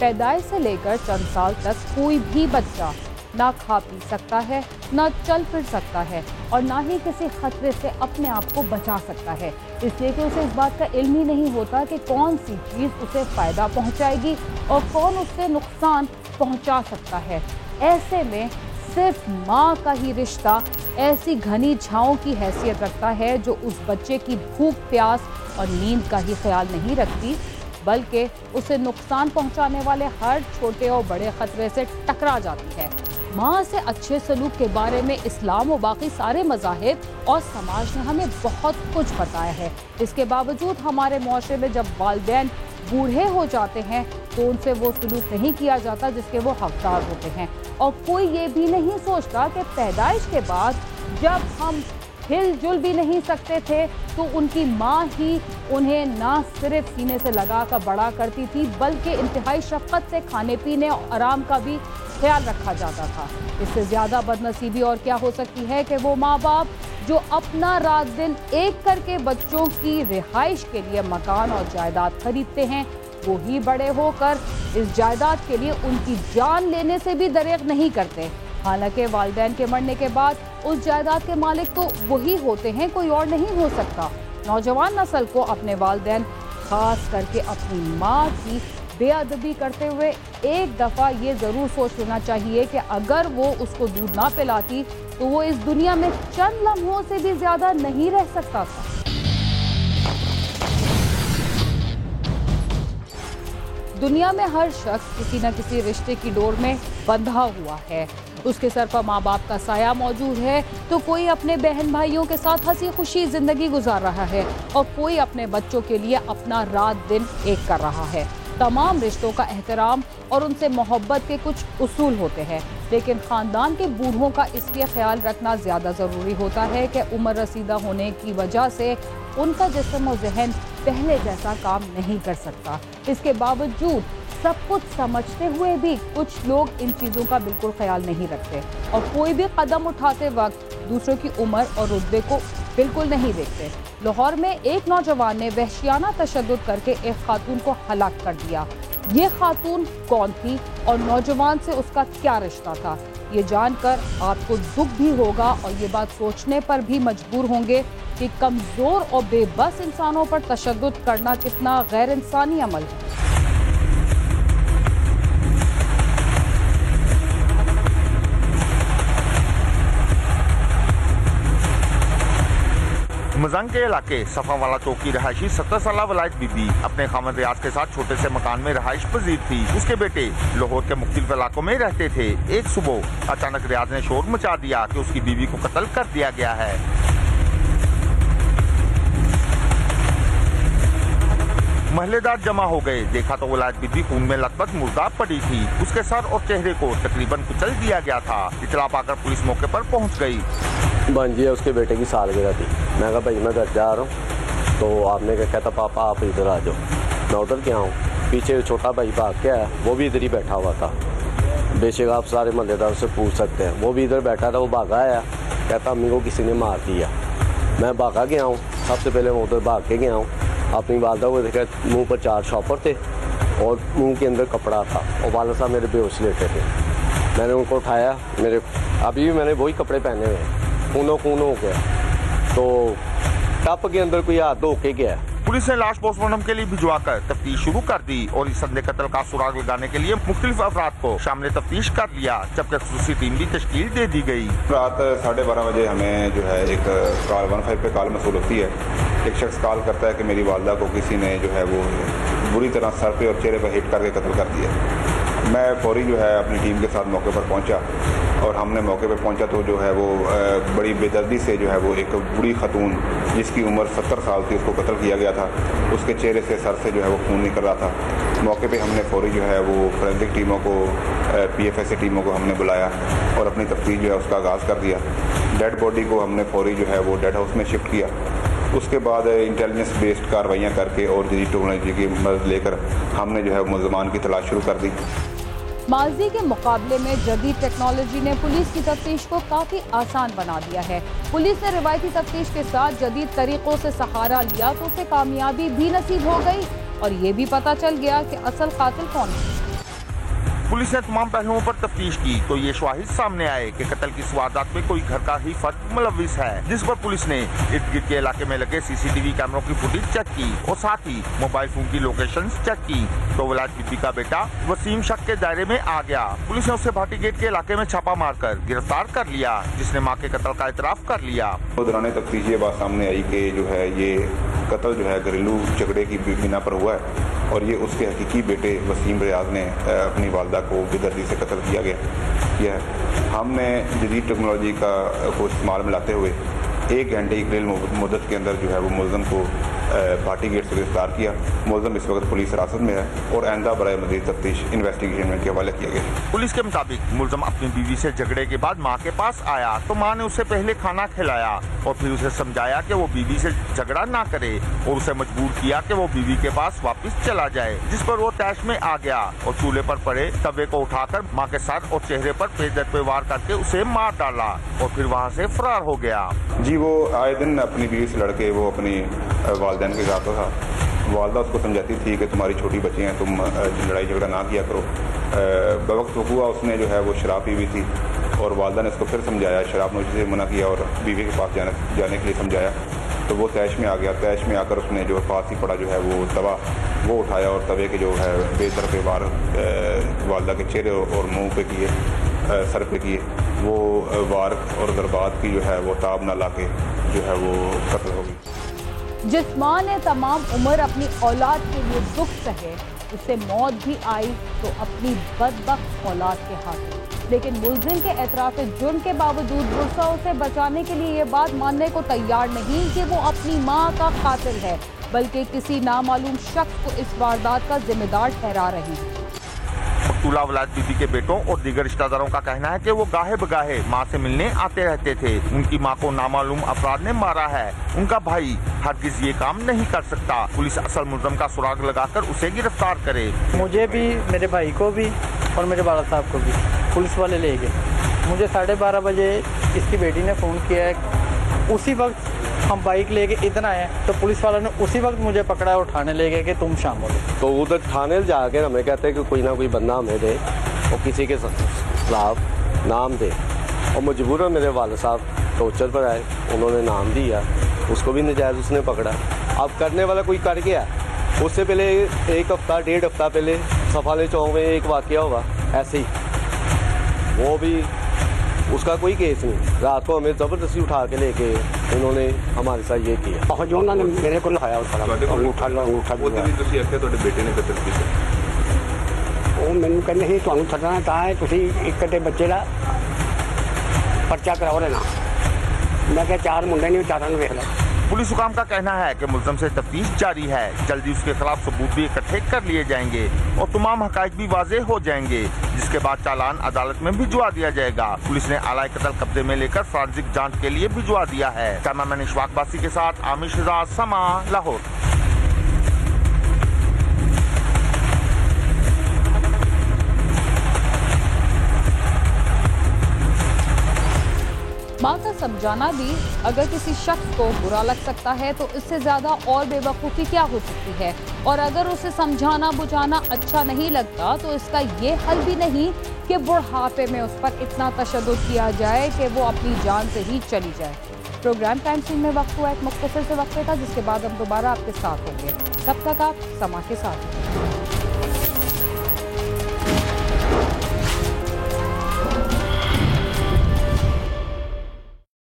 पैदाइश से लेकर चंद साल तक कोई भी बच्चा ना खा पी सकता है, ना चल फिर सकता है और ना ही किसी खतरे से अपने आप को बचा सकता है, इसलिए कि उसे इस बात का इल्म ही नहीं होता कि कौन सी चीज़ उसे फ़ायदा पहुंचाएगी और कौन उससे नुकसान पहुंचा सकता है। ऐसे में सिर्फ माँ का ही रिश्ता ऐसी घनी छाँव की हैसियत रखता है जो उस बच्चे की भूख, प्यास और नींद का ही ख्याल नहीं रखती, बल्कि उसे नुकसान पहुंचाने वाले हर छोटे और बड़े खतरे से टकरा जाती है। माँ से अच्छे सलूक के बारे में इस्लाम और बाकी सारे मज़ाहिब और समाज ने हमें बहुत कुछ बताया है। इसके बावजूद हमारे मुआशरे में जब वालिदैन बूढ़े हो जाते हैं तो उनसे वो सलूक नहीं किया जाता जिसके वो हकदार होते हैं, और कोई ये भी नहीं सोचता कि पैदाइश के बाद जब हम हिलजुल भी नहीं सकते थे तो उनकी माँ ही उन्हें ना सिर्फ सीने से लगा कर बड़ा करती थी, बल्कि इंतहाई शफ़क़त से खाने पीने और आराम का भी ख्याल रखा जाता था। इससे ज़्यादा बदनसीबी और क्या हो सकती है कि वो माँ बाप जो अपना रात दिन एक करके बच्चों की रिहाइश के लिए मकान और जायदाद खरीदते हैं, वो ही बड़े होकर इस जायदाद के लिए उनकी जान लेने से भी दरेग नहीं करते। हालांकि वालिदैन के मरने के बाद उस जायदाद के मालिक तो वही होते हैं, कोई और नहीं हो सकता। नौजवान नस्ल को अपने वालिदैन, खास करके अपनी माँ की बेअदबी करते हुए एक दफ़ा ये ज़रूर सोच लेना चाहिए कि अगर वो उसको दूध ना पिलाती तो वो इस दुनिया में चंद लम्हों से भी ज़्यादा नहीं रह सकता था। दुनिया में हर शख्स किसी न किसी रिश्ते की डोर में बंधा हुआ है। उसके सर पर माँ बाप का साया मौजूद है तो कोई अपने बहन भाइयों के साथ हंसी खुशी जिंदगी गुजार रहा है और कोई अपने बच्चों के लिए अपना रात दिन एक कर रहा है। तमाम रिश्तों का एहतराम और उनसे मोहब्बत के कुछ उसूल होते हैं, लेकिन ख़ानदान के बूढ़ों का इसलिए ख्याल रखना ज़्यादा ज़रूरी होता है कि उम्र रसीदा होने की वजह से उनका जिस्म और जहन पहले जैसा काम नहीं कर सकता। इसके बावजूद सब कुछ समझते हुए भी कुछ लोग इन चीज़ों का बिल्कुल ख्याल नहीं रखते और कोई भी कदम उठाते वक्त दूसरों की उम्र और रुतबे को बिल्कुल नहीं देखते। लाहौर में एक नौजवान ने वहशियाना तशद्दुद करके एक खातून को हलाक कर दिया। ये खातून कौन थी और नौजवान से उसका क्या रिश्ता था, ये जानकर आपको दुख भी होगा और ये बात सोचने पर भी मजबूर होंगे कि कमज़ोर और बेबस इंसानों पर तशद्दुद करना कितना गैर इंसानी अमल है। मजंग के इलाके सफावाला चौक की रहायशी 70 साल वलायत बीबी अपने खामद रियाज के साथ छोटे से मकान में रहायश पजीर थी। उसके बेटे लाहौर के मुख्तलिफ इलाकों में रहते थे। एक सुबह अचानक रियाज ने शोर मचा दिया कि उसकी बीवी को कत्ल कर दिया गया है। महल्लेदार जमा हो गए, देखा तो वलायत बीबी खून में लथपथ मुर्दा पड़ी थी। उसके सर और चेहरे को तकरीबन कुचल दिया गया था। इतला पाकर पुलिस मौके पर पहुंच गई। भांजी है उसके बेटे की सालगिरह थी। मैं कहा भाई मैं घर जा रहा हूँ, तो आपने क्या कहता पापा आप इधर आ जाओ। मैं उधर क्या हूँ, पीछे छोटा भाई भाग के आया, वो भी इधर ही बैठा हुआ था। बेशक आप सारे महल्लेदारों से पूछ सकते हैं, वो भी इधर बैठा था। वो भागा आया, कहता अम्मी को किसी ने मार दिया। मैं भागा गया हूँ, सबसे पहले मैं उधर भाग के गया हूँ। अपनी वालदा को देखा, मुँह पर 4 शॉपर थे और मुँह के अंदर कपड़ा था और वाला साहब मेरे बेहोश लेटे थे। मैंने उनको उठाया, मेरे अभी भी मैंने वही कपड़े पहने हुए हैं, खून हो गया, तो टप के अंदर कोई हाथ धो के गया। पुलिस ने लाश पोस्टमार्टम के लिए भिजवाकर तफ्तीश शुरू कर दी और इस संदेह कत्ल का सुराग लगाने के लिए मुख्तलिफ अफराद को शामिल तफ्तीश कर लिया, जबकि खुसूसी टीम भी तश्कील दे दी गई। रात 12:30 बजे हमें जो है एक कॉल 15 पे कॉल मसूल होती है। एक शख्स कॉल करता है कि मेरी वालदा को किसी ने जो है वो बुरी तरह सर पे और चेहरे पर हिट करके कत्ल कर दिया। मैं फौरी जो है अपनी टीम के साथ मौके पर पहुंचा और हमने मौके पर पहुंचा तो जो है वो बड़ी बेदर्दी से जो है वो एक बूढ़ी खतून जिसकी उम्र 70 साल थी, उसको कत्ल किया गया था। उसके चेहरे से, सर से जो है वो खून निकल रहा था। मौके पे हमने फौरी जो है वो फोरेंसिक टीमों को, PFSA टीमों को हमने बुलाया और अपनी तफ्तीश जो है उसका आगाज़ कर दिया। डेड बॉडी को हमने फौरी जो है वो डेड हाउस में शिफ्ट किया। उसके बाद इंटेलिजेंस बेस्ड कार्रवाइयाँ करके और जदीद टेक्नोलॉजी की मदद लेकर हमने जो है मुल्ज़मान की तलाश शुरू कर दी। माजी के मुकाबले में जदीद टेक्नोलॉजी ने पुलिस की तफ्तीश को काफ़ी आसान बना दिया है। पुलिस ने रिवायती तफ्तीश के साथ जदीद तरीक़ों से सहारा लिया तो उसे कामयाबी भी नसीब हो गई और ये भी पता चल गया कि असल कातिल कौन है। पुलिस ने तमाम पहलुओं पर तफ्तीश की तो ये शवाहिद सामने आए कि कत्ल की इस वारदात में कोई घर का ही फर्द मुलविस है, जिस पर पुलिस ने इर्द गिर्द के इलाके में लगे सीसीटीवी कैमरों की फुटेज चेक की और साथ ही मोबाइल फोन की लोकेशन चेक की तो विलायत बीबी का बेटा वसीम शक के दायरे में आ गया। पुलिस ने उसे भाटी गेट के इलाके में छापा मारकर गिरफ्तार कर लिया, जिसने मां के कत्ल का इतराफ कर लिया। दौरान तफ्तीश ये बात सामने आई कि जो है ये कत्ल जो है घरेलू झगड़े की बिना पर हुआ है और ये उसके हकीकी बेटे वसीम रियाज ने अपनी वालदा को बेदर्दी से कत्ल किया गया। यह हमने जदीद टेक्नोलॉजी को इस्तेमाल में लाते हुए 1 घंटे की करीब मुद्दत के अंदर जो है वो मुलज़म को भाटी गेट से गिरफ्तार किया। मुलज़म इस वक्त पुलिस हिरासत में है और आइंदा बराए मज़ीद तफ्तीश इन्वेस्टिगेशन के हवाले किया गया। पुलिस के मुताबिक मुलज़म अपनी बीवी से झगड़े के बाद मां के पास आया तो मां ने उसे पहले खाना खिलाया और फिर उसे समझाया कि वो बीवी से झगड़ा ना करे और उसे मजबूर किया कि वो बीवी के पास वापस चला जाए, जिस पर वो तैश में आ गया और चूल्हे पर पड़े तवे को उठाकर मां के सर और चेहरे पर पेदर पे वार करके उसे मार डाला और फिर वहाँ से फरार हो गया। जी वो आए दिन अपनी बीवी से लड़के वो अपनी वालदैन के जाता था। वालदा उसको समझाती थी कि तुम्हारी छोटी बच्ची हैं, तुम लड़ाई झगड़ा ना किया करो। बवक्त हुआ उसने जो है वो शराब पी हुई थी और वालदा ने उसको फिर समझाया, शराब नोशी से मना किया और बीवी के पास जाने के लिए समझाया तो वो तैश में आ गया। तैश में आकर उसने जो पास ही पड़ा जो है वो तवा वो उठाया और तवे के जो है बेसर पे वार वालदा के चेहरे और मुँह पे किए, सर पे किए। वो वार और दरबात की जो है वो ताब ना लाके जो है वो कत्ल हो गई। जिस माँ ने तमाम उम्र अपनी औलाद के लिए दुख सहे, उसे मौत भी आई तो अपनी बदबख्त औलाद के हाथ। लेकिन मुलजिम के एतराफ़ जुर्म के बावजूद गुस्सा उसे बचाने के लिए ये बात मानने को तैयार नहीं कि वो अपनी माँ का कातिल है, बल्कि किसी नामालूम शख्स को इस वारदात का जिम्मेदार ठहरा रही है। मकतूला विलायत बीबी के बेटों और दीगर रिश्तेदारों का कहना है कि वो गाहे बगाहे मां से मिलने आते रहते थे। उनकी मां को नामालूम अपराध ने मारा है। उनका भाई हरगिज ये काम नहीं कर सकता। पुलिस असल मुलज़म का सुराग लगाकर उसे गिरफ्तार करे। मुझे भी, मेरे भाई को भी और मेरे वाला साहब को भी पुलिस वाले ले गए। मुझे 12:30 बजे इसकी बेटी ने फ़ोन किया है। उसी वक्त हम बाइक लेके इतना आए तो पुलिस वालों ने उसी वक्त मुझे पकड़ा और थाने ले गए कि तुम शामिल हो। तो उधर थाने जाकर हमें कहते हैं कि कोई ना कोई बंदा हमें दे और किसी के खिलाफ नाम दे और मजबूरन मेरे वाले साहब टॉर्चर पर आए, उन्होंने नाम दिया, उसको भी नजायज़ उसने पकड़ा। अब करने वाला कोई कर गया। उससे पहले 1 हफ्ता 1.5 हफ्ता पहले सफाले चौक में एक वाकया हुआ ऐसे ही, वो भी उसका कोई केस नहीं। रात को हमें ज़बरदस्ती उठा के लेके इन्होंने हमारे साथ ये किया। जो उन्होंने मेरे को लाया अंगूठा बेटे ने कत्ल किया। ਉਹ ਮੈਨੂੰ ਕਹਿੰਦੇ ਸੀ ਤੁਹਾਨੂੰ ਛੱਡਣਾ ਤਾਂ ਹੈ ਤੁਸੀਂ ਇੱਕ ਤੇ ਬੱਚੇ ਦਾ ਪਰਚਾ ਕਰਾਓ ਲੈਣਾ। मैं क्या 4 मुंडे नहीं 4 ਨੂੰ ਵੇਖ ਲੈ। पुलिस हुकाम का कहना है कि मुलज़म से तफ्तीश जारी है। जल्दी उसके खिलाफ सबूत भी इकट्ठे कर लिए जाएंगे और तमाम हकाइक भी वाज़ेह हो जाएंगे, जिसके बाद चालान अदालत में भिजवा दिया जाएगा। पुलिस ने आला कत्ल कब्जे में लेकर फॉरेंसिक जांच के लिए भिजवा दिया है। कैमरामैन इशफाक बासी के साथ आमिर शहजाद, समा, लाहौर। माँ का समझाना भी अगर किसी शख्स को बुरा लग सकता है तो इससे ज़्यादा और बेवकूफ़ी क्या हो सकती है। और अगर उसे समझाना बुझाना अच्छा नहीं लगता तो इसका ये हल भी नहीं कि बुढ़ापे में उस पर इतना तशद्दुद किया जाए कि वो अपनी जान से ही चली जाए। प्रोग्राम टाइम सीन में वक्त हुआ एक मुख्तसर से वक्फे का, जिसके बाद हम दोबारा आपके साथ होंगे। तब तक आप समा के साथ।